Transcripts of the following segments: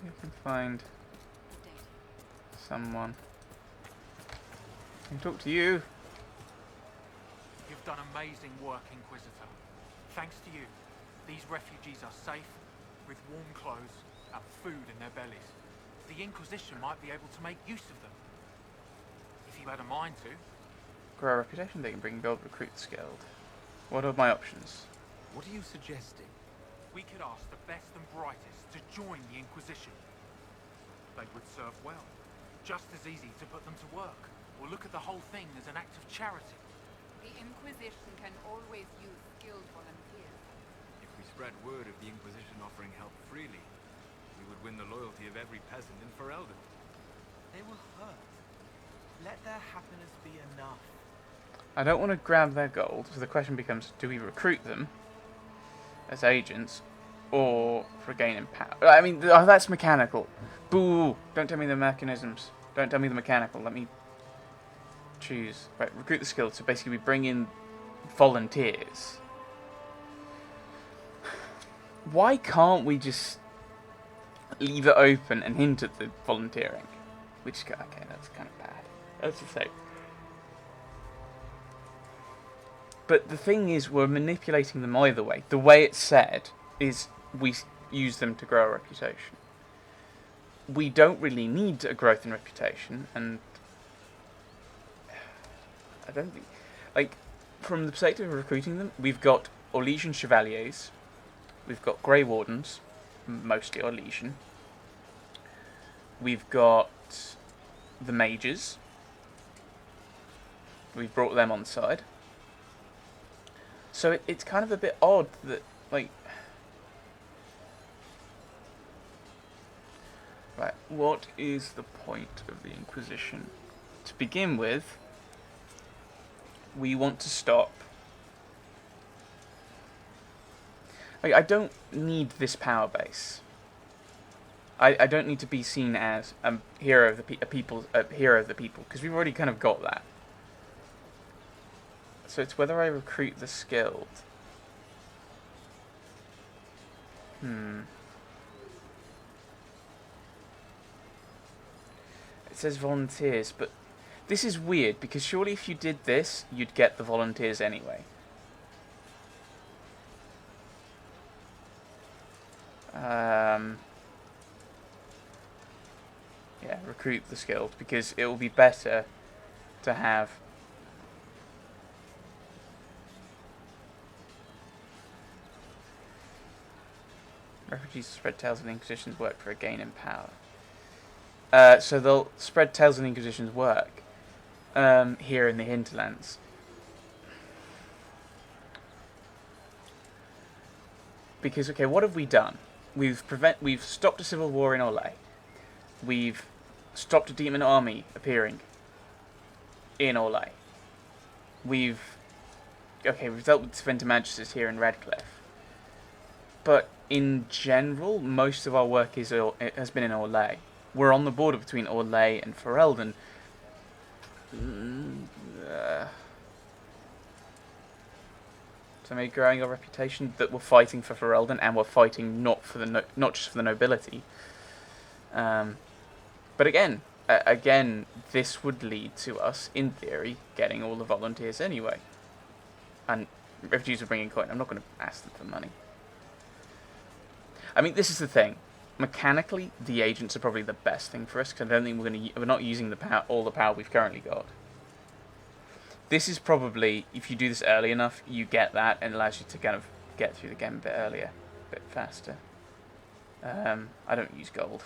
You can find someone. I can talk to you. You've done amazing work, Inquisitor. Thanks to you, these refugees are safe, with warm clothes and food in their bellies. The Inquisition might be able to make use of them. If you had a mind to. Grow a reputation, they can bring gold recruits guild. What are my options? What are you suggesting? We could ask the best and brightest to join the Inquisition. They would serve well. Just as easy to put them to work, or look at the whole thing as an act of charity. The Inquisition can always use skilled volunteers. If we spread word of the Inquisition offering help freely, we would win the loyalty of every peasant in Ferelden. They will hurt. Let their happiness be enough. I don't want to grab their gold, so the question becomes, do we recruit them as agents, or for gaining power? I mean, that's mechanical. Boo! Don't tell me the mechanisms. Don't tell me the mechanical. Let me choose. Right, recruit the skilled. So basically we bring in volunteers. Why can't we just leave it open and hint at the volunteering? Which, okay, that's kind of bad. That's the same. But the thing is, we're manipulating them either way. The way it's said is we use them to grow a reputation. We don't really need a growth in reputation, and I don't think, like, from the perspective of recruiting them, we've got Orlesian Chevaliers, we've got Grey Wardens, mostly Orlesian, we've got the Mages, we've brought them on side. So it's kind of a bit odd that, like... Right, what is the point of the Inquisition? To begin with, we want to stop... Like, I don't need this power base. I don't need to be seen as a hero of the people, because we've already kind of got that. So it's whether I recruit the skilled. It says volunteers, but this is weird, because surely if you did this, you'd get the volunteers anyway. Yeah, recruit the skilled, because it will be better to have... Refugees spread tales of the Inquisition's work for a gain in power. So they'll spread tales of the Inquisition's work here in the Hinterlands. Because, okay, what have we done? We've stopped a civil war in Orlais. We've stopped a demon army appearing in Orlais. We've dealt with Sventor Magisters here in Redcliffe. But in general, most of our work has been in Orlais. We're on the border between Orlais and Ferelden. So maybe growing our reputation that we're fighting for Ferelden, and we're fighting not just for the nobility. But again, this would lead to us, in theory, getting all the volunteers anyway. And refugees are bringing coin. I'm not going to ask them for money. I mean, this is the thing. Mechanically, the agents are probably the best thing for us, because I don't think we're not using all the power we've currently got. This is probably, if you do this early enough, you get that, and it allows you to kind of get through the game a bit earlier, a bit faster. I don't use gold.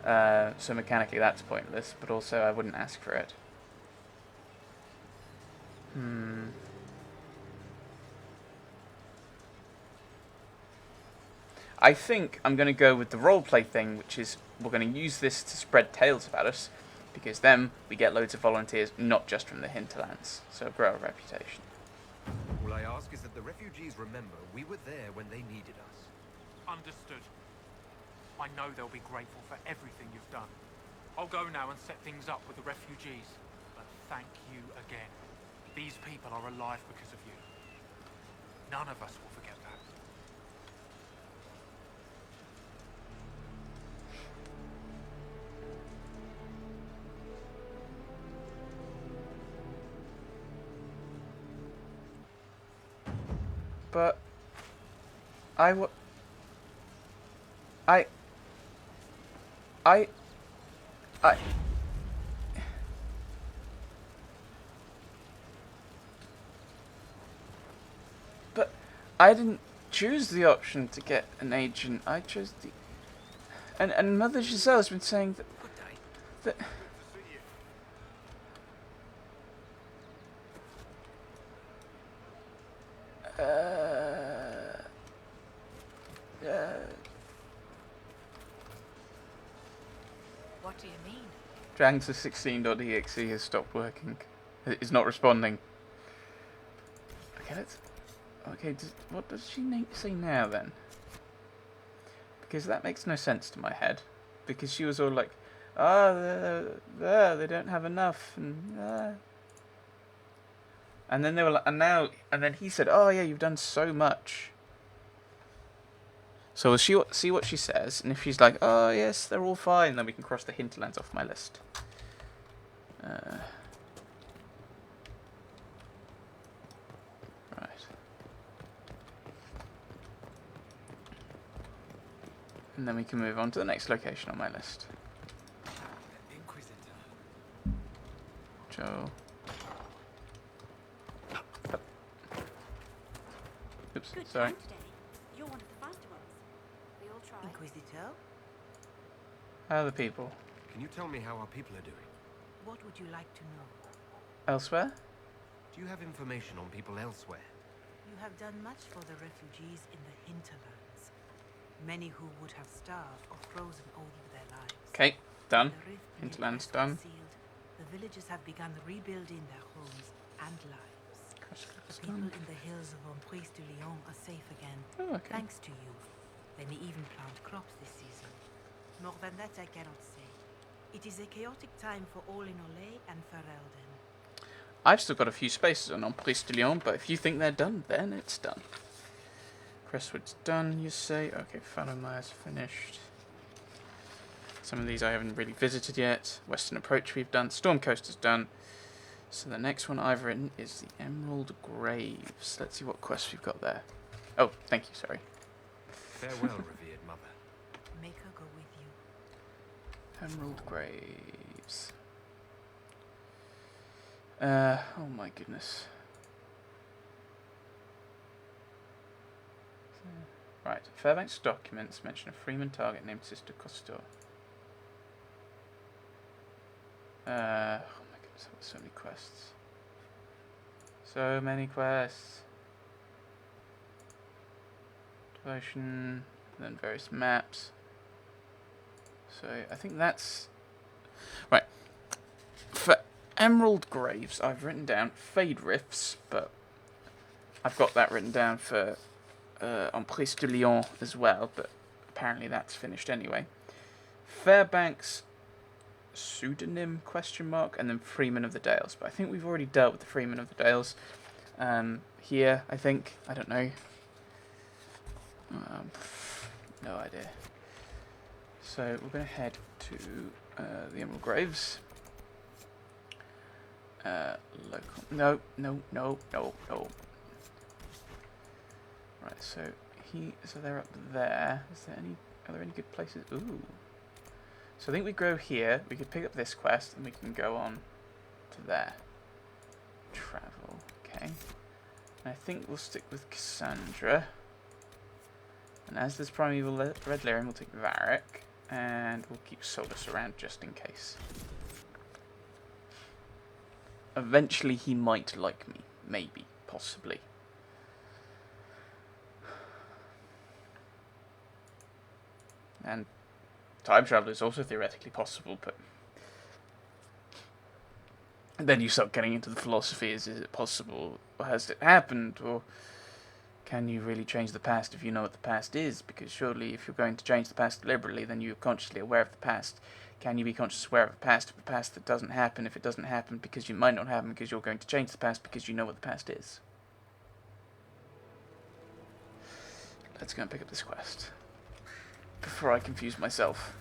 So mechanically that's pointless, but also I wouldn't ask for it. I think I'm going to go with the roleplay thing, which is we're going to use this to spread tales about us, because then we get loads of volunteers, not just from the Hinterlands, so grow a reputation. All I ask is that the refugees remember we were there when they needed us. Understood. I know they'll be grateful for everything you've done. I'll go now and set things up with the refugees. But thank you again. These people are alive because of you. None of us will forget that. But I but I didn't choose the option to get an agent. I chose the and Mother Giselle has been saying that Good day. that What do you mean? Drang's 16.exe has stopped working. It's not responding. Okay, let's. Okay, what does she say now then? Because that makes no sense to my head. Because she was all like, they don't have enough, and then they were like, and then he said, oh yeah, you've done so much. So we'll see what she says, and if she's like, oh yes, they're all fine, then we can cross the Hinterlands off my list. Right. And then we can move on to the next location on my list. Inquisitor. Joe. Oops, Good sorry. time today. You're one of the faster ones. We all try. Inquisitor, How are the people? Can you tell me how our people are doing? what would you like to know? Elsewhere? Do you have information on people elsewhere? You have done much for the refugees in the Hinterlands. Many who would have starved or frozen over their lives. Okay, done. The rift in Hinterlands the done. was sealed. The villagers have begun rebuilding their homes and lives. The people in the hills of Emprise de Lyon are safe again, Oh, okay. thanks to you. They may even plant crops this season. More than that I cannot say. It is a chaotic time for all in Olay and Ferelden. I've still got a few spaces on Emprise de Lyon, but if you think they're done, then it's done. Crestwood's done, you say? Okay, Fallowmire's finished. Some of these I haven't really visited yet. Western Approach we've done. Stormcoast is done. So the next one I've written is the Emerald Graves. Let's see what quests we've got there. Oh, thank you, sorry. Farewell, revered mother. Make her go with you. Emerald Graves. Oh my goodness. Right, Fairbanks documents mention a Freeman target named Sister Costor. Oh my goodness, that was so many quests. So many quests. Devotion, then various maps. So I think that's right. For Emerald Graves, I've written down Fade Rifts, but I've got that written down for Emprise de Lyon as well, but apparently that's finished anyway. Fairbanks pseudonym ? And then Freeman of the Dales, but I think we've already dealt with the Freeman of the Dales here. I think, I don't know. No idea. So we're going to head to the Emerald Graves. Local. No. Right, so they're up there. Are there any good places? Ooh. So I think we go here. We could pick up this quest, and we can go on to there. Travel. Okay. And I think we'll stick with Cassandra. And as there's Primeval Red Lyrium, we'll take Varric. And we'll keep Solus around just in case. Eventually he might like me. Maybe. Possibly. And time travel is also theoretically possible, but then you start getting into the philosophy, is it possible, or has it happened, or can you really change the past if you know what the past is? Because surely if you're going to change the past deliberately, then you're consciously aware of the past. Can you be consciously aware of the past that doesn't happen, if it doesn't happen because you might not happen because you're going to change the past because you know what the past is? Let's go and pick up this quest before I confuse myself.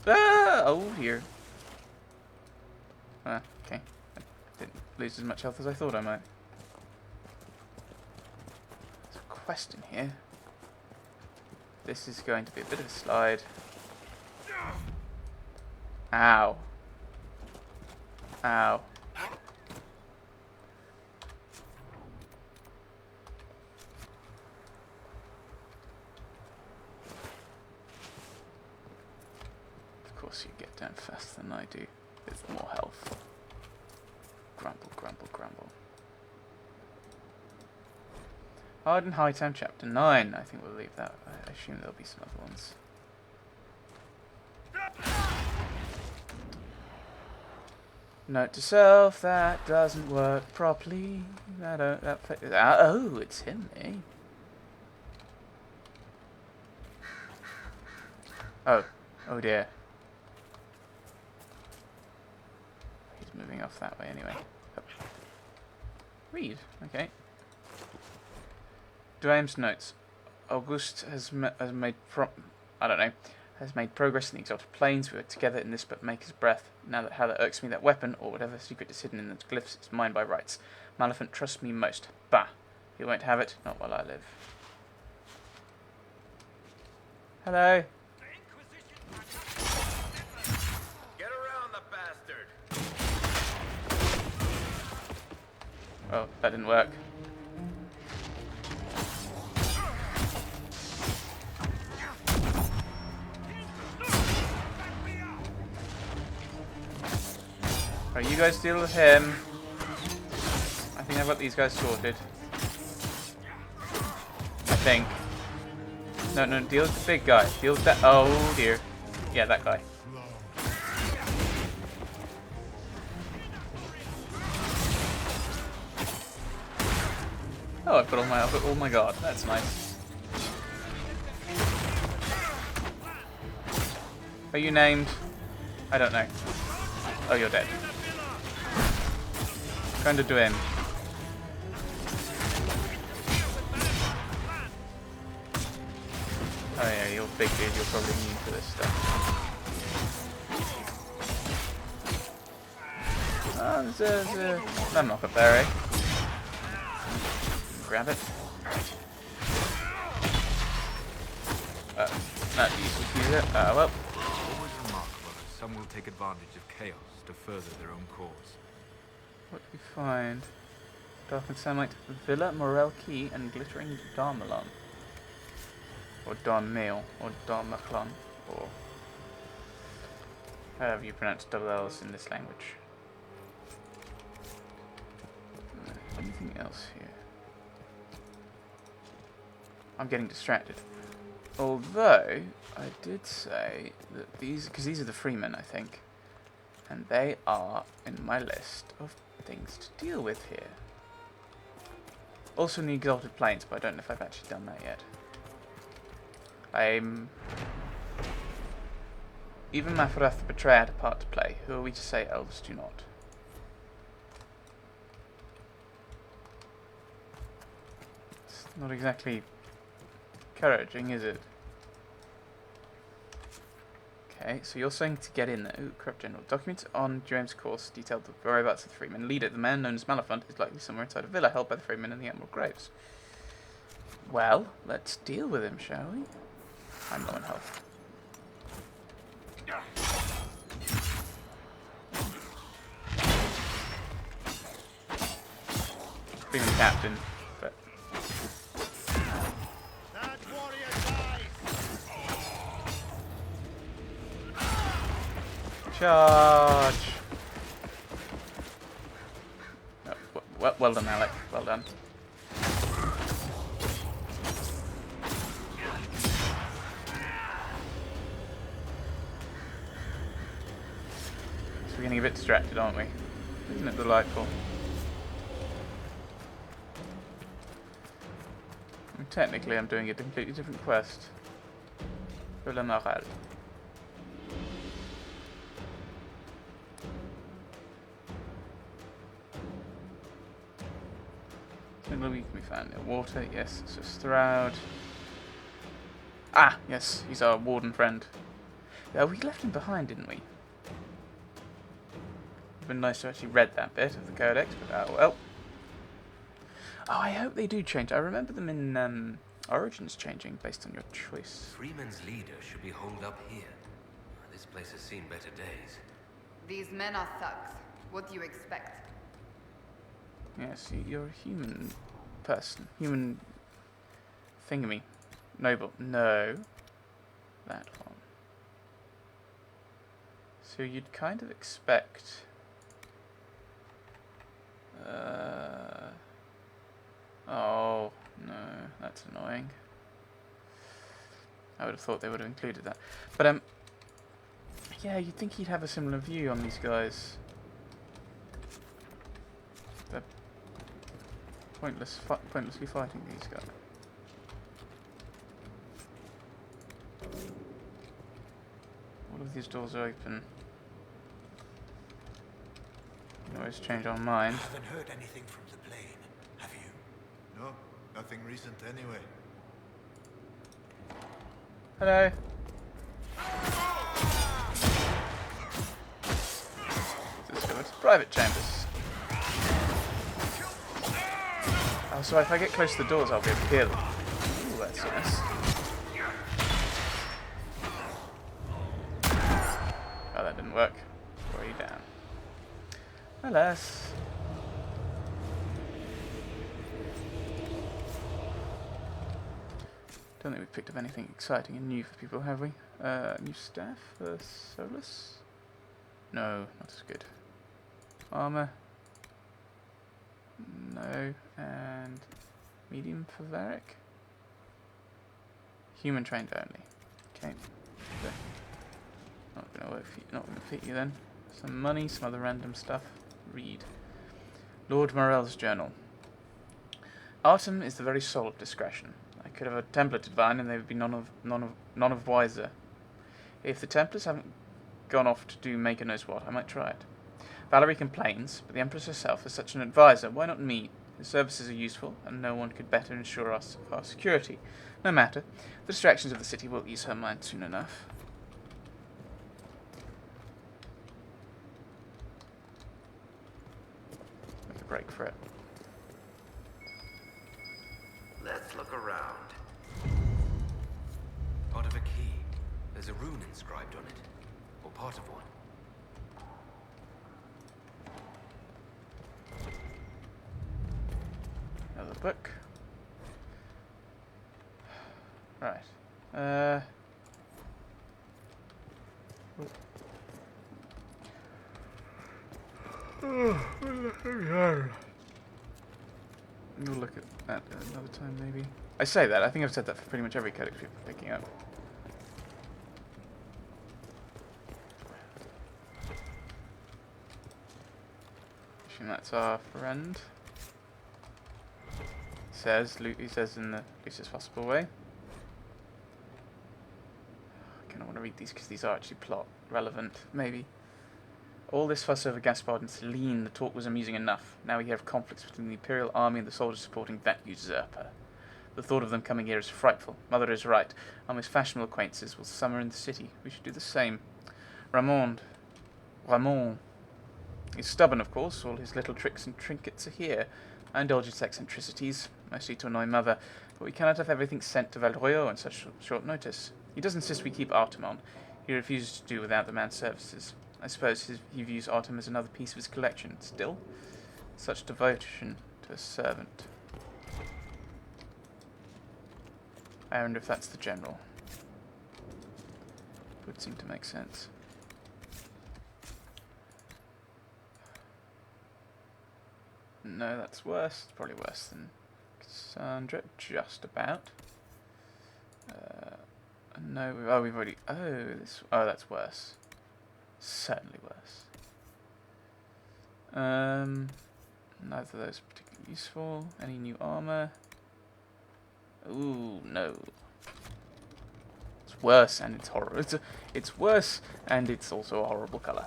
Ah! Oh, here. Ah, okay. I didn't lose as much health as I thought I might. So quest in here. This is going to be a bit of a slide. Ow. Ow. Of course you get down faster than I do, with more health. Grumble, grumble, grumble. Arden Hightown Chapter 9. I think we'll leave that. I assume there'll be some other ones. Note to self, that doesn't work properly. Oh, it's him, eh? Oh. Oh dear. He's moving off that way anyway. Oh. Read. Okay. Duame's notes. August has made has made progress in the exalted planes. We were together in this but Maker's breath. Now that how that irks me, that weapon, or whatever secret is hidden in the glyphs, is mine by rights. Maleficent trusts me most. Bah! He won't have it, not while I live. Hello? Get around the bastard! Oh, that didn't work. Alright, you guys deal with him. I think I've got these guys sorted. I think. No, no, deal with the big guy. Deal with that. Oh dear. Yeah, that guy. Oh, I've got all my guard. That's nice. Are you named? I don't know. Oh, you're dead. Trying to do him. Oh yeah, you're big dude. You're probably immune to this stuff. Oh, there's a knock up there, eh? Grab it. Not useful to use it. Well. Always remarkable that some will take advantage of chaos to further their own cause. What do we find? Darkened Sunlight, Villa, Morel Key, and Glittering Darmalon. Or Darmil, or Darmaclon, or however you pronounce double L's in this language. Anything else here? I'm getting distracted. Although, I did say that these, because these are the freemen, I think, and they are in my list of things to deal with here. Also in the Exalted Plains, but I don't know if I've actually done that yet. Even Mafarath the Betrayer had a part to play. Who are we to say elves do not? It's not exactly encouraging, is it? Okay, so you're saying to get in there. Ooh, Corrupt General. Documents on Duame's course detailed the whereabouts of the Freeman. Leader, the man known as Maleficent, is likely somewhere inside a villa held by the Freeman and the Emerald Graves. Well, let's deal with him, shall we? I'm low on health. Freeman captain, but... Charge! Oh, well done, Alec. Well done. So we're getting a bit distracted, aren't we? Isn't it delightful? And technically, I'm doing a completely different quest. For La Morale. We can be found near water. Yes, so Stroud. Ah, yes, he's our warden friend. Yeah, we left him behind, didn't we? It'd been nice to actually read that bit of the codex, but well. Oh, I hope they do change. I remember them in Origins changing based on your choice. Freeman's leader should be holed up here. This place has seen better days. These men are thugs. What do you expect? Yes, you're a human person. Human thingamy. Noble. No. That one. So you'd kind of expect... Oh, no. That's annoying. I would have thought they would have included that. But, yeah, you'd think he'd have a similar view on these guys. They're pointlessly fighting these guys. All of these doors are open. We can always change our mind. Haven't heard anything from the plane, have you? No, nothing recent anyway. Hello. Let's go into private chambers. Oh, so if I get close to the doors, I'll be able to hear them. Ooh, that's nice. Oh, that didn't work. Way down. Alas. Don't think we've picked up anything exciting and new for people, have we? New staff for Solus? No, not as good. Armor? No. And medium for Varric? Human trained only. Okay. Not gonna work for you, not gonna fit you then. Some money, some other random stuff. Read. Lord Morell's journal. Artem is the very soul of discretion. I could have a Templar to divine, and they would be none of wiser. If the Templars haven't gone off to do Maker knows what, I might try it. Valerie complains, but the Empress herself is such an advisor. Why not me? His services are useful, and no one could better ensure us of our security. No matter. The distractions of the city will ease her mind soon enough. Make a break for it. Let's look around. Part of a key. There's a rune inscribed on it. Or part of one. Another book. Right. We'll look at that another time, maybe. I say that. I think I've said that for pretty much every codex we've been picking up. Assume that's our friend. He says in the loosest possible way. I kind of want to read these because these are actually plot relevant, maybe. All this fuss over Gaspard and Celine, the talk was amusing enough. Now we hear of conflicts between the Imperial Army and the soldiers supporting that usurper. The thought of them coming here is frightful. Mother is right. Our most fashionable acquaintances will summer in the city. We should do the same. Ramon. He's stubborn, of course. All his little tricks and trinkets are here. I indulge its eccentricities, mostly to annoy Mother, but we cannot have everything sent to Valroyo on such short notice. He does insist we keep Artem on. He refuses to do without the man's services. I suppose he views Artem as another piece of his collection. Still, such devotion to a servant. I wonder if that's the general. Would seem to make sense. No, that's worse. It's probably worse than Cassandra. Just about. No, we've already... Oh, that's worse. Certainly worse. Neither of those are particularly useful. Any new armor? Ooh, no. It's worse and it's horrible. It's worse and it's also a horrible colour.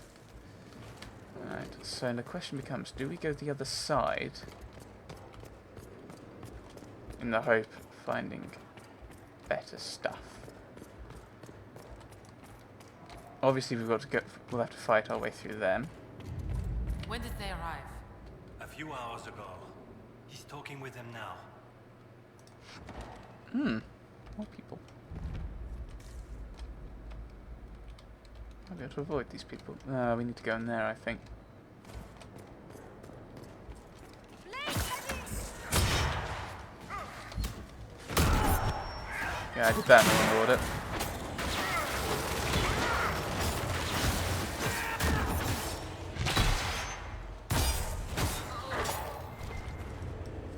Alright, so the question becomes, do we go the other side in the hope of finding better stuff? Obviously we'll have to fight our way through them. When did they arrive? A few hours ago. He's talking with them now. More people. I'll be able to avoid these people. We need to go in there, I think. Yeah, I did that in the wrong order.